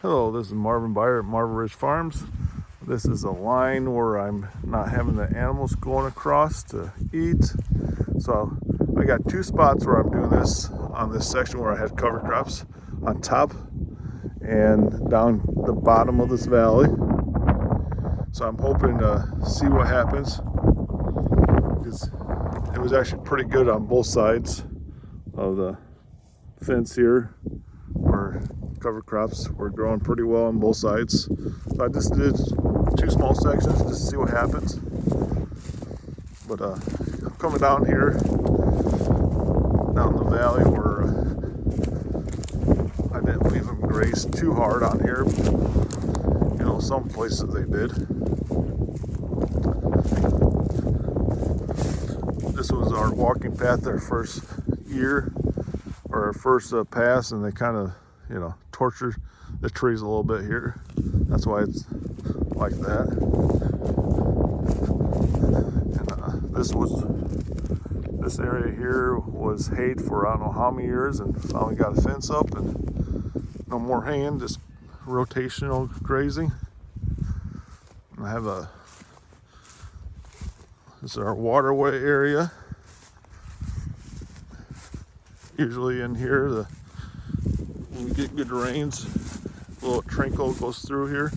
Hello, this is Marvin Byer at Marvin Ridge Farms. This is a line where I'm not having the animals going across to eat. So I got two spots where I'm doing this on this section where I had cover crops on top and down the bottom of this valley. So I'm hoping to see what happens. It was actually pretty good on both sides of the fence here, where cover crops were growing pretty well on both sides. So I just did two small sections just to see what happens. But I'm coming down here, down the valley where I didn't leave them graze too hard on here. You know, some places they did. This was our walking path our first year, or our first pass, and they kind of, you know, tortured the trees a little bit here. That's why it's like that. And this area here was hayed for I don't know how many years, and finally got a fence up, and no more haying, just rotational grazing. And I have this is our waterway area. Usually in here, when we get good rains, a little trickle goes through here,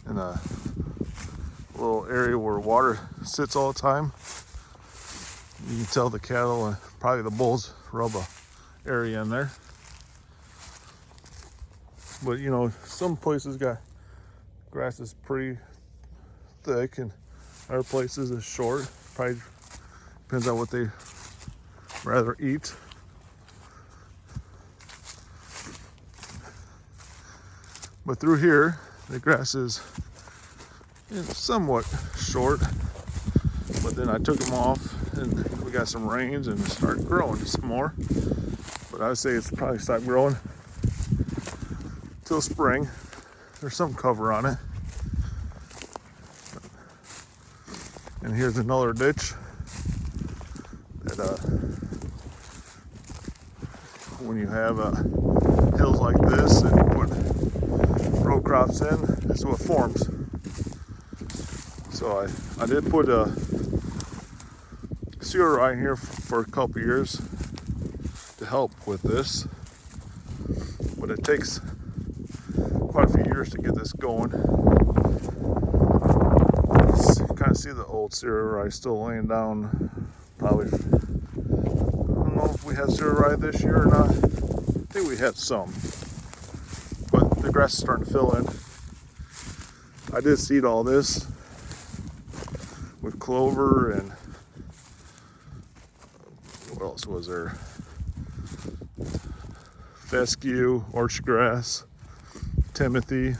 and a little area where water sits all the time. You can tell the cattle and probably the bulls rub a area in there. But you know, some places got grass is pretty thick, and other places is short. Probably depends on what they rather eat. But through here, the grass is, you know, somewhat short. But then I took them off, and we got some rains, and it started growing some more. But I'd say it's probably stopped growing till spring. There's some cover on it. And here's another ditch that when you have hills like this and you put row crops in, this is what forms. So I did put a sewer right here for a couple years to help with this, but it takes quite a few years to get this going. You kind of see the old sewer rye still laying down. Probably, I don't know if we had sewer rye this year or not. I think we had some, but the grass is starting to fill in. I did seed all this with clover, and what else was there? Fescue, orchard grass, timothy.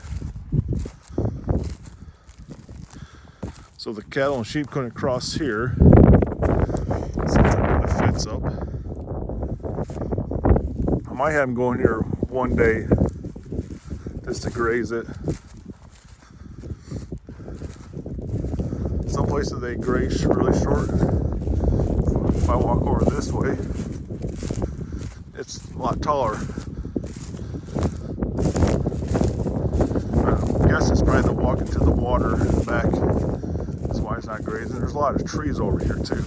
So the cattle and sheep couldn't cross here since I put the fence up. I might have them going here one day just to graze it. Some places they graze really short. If I walk over this way, it's a lot taller. I guess it's probably the walking to the water and back. That's why it's not grazing. There's a lot of trees over here too,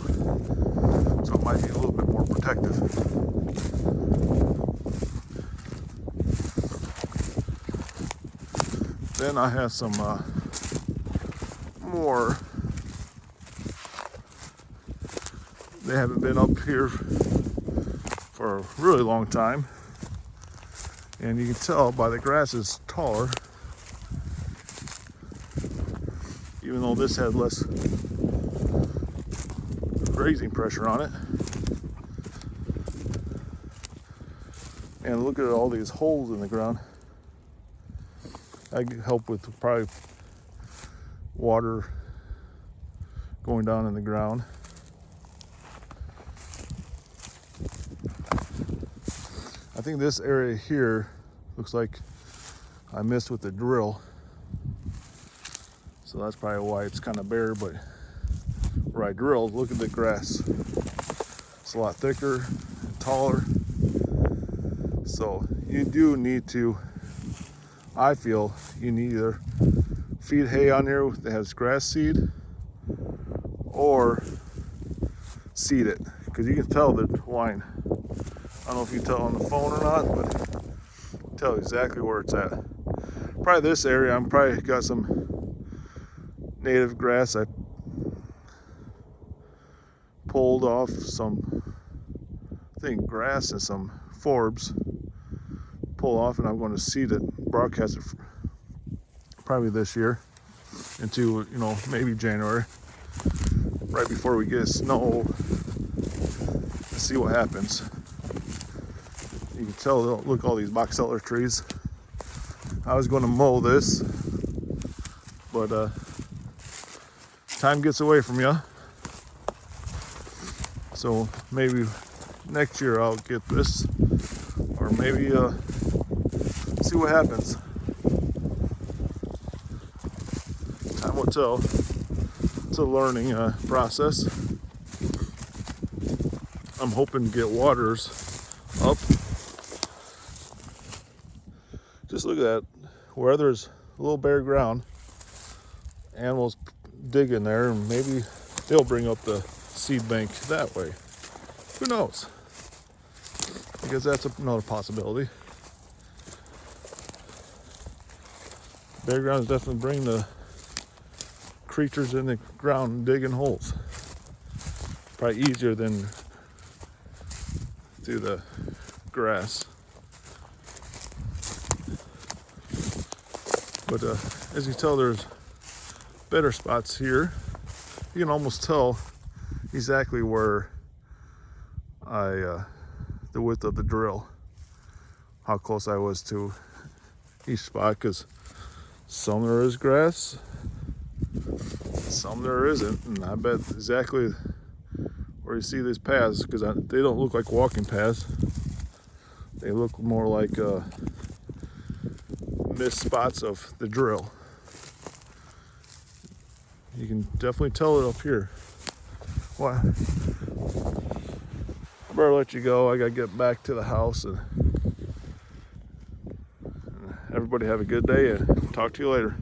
so it might be a little bit more protective. Then I have some more. They haven't been up here for a really long time, and you can tell by the grass is taller, even though this had less grazing pressure on it. And look at all these holes in the ground. I can help with probably water going down in the ground. I think this area here looks like I missed with the drill. So that's probably why it's kind of bare, but where I drilled, look at the grass. It's a lot thicker and taller. So you do need to I feel you need either feed hay on here that has grass seed or seed it, because you can tell the line. I don't know if you can tell on the phone or not, but tell exactly where it's at. Probably this area, I'm probably got some native grass I pulled off some, I think, grass and some forbs, pull off, and I'm going to seed it, broadcast it probably this year into, you know, maybe January, right before we get snow, and see what happens. You can tell, look, all these box elder trees. I was going to mow this, but time gets away from you. So maybe next year I'll get this, or maybe see what happens. Time will tell. It's a learning process. I'm hoping to get waters up. Just look at that. Where there's a little bare ground, animals dig in there, and maybe they'll bring up the seed bank that way. Who knows? Because that's another possibility. Bare grounds definitely bring the creatures in the ground digging holes. Probably easier than through the grass. But as you tell, there's better spots here. You can almost tell exactly where the width of the drill, how close I was to each spot, because some there is grass, some there isn't, and I bet exactly where you see these paths, because they don't look like walking paths. They look more like missed spots of the drill. You can definitely tell it up here. Well, I better let you go. I gotta get back to the house, and everybody have a good day, and talk to you later.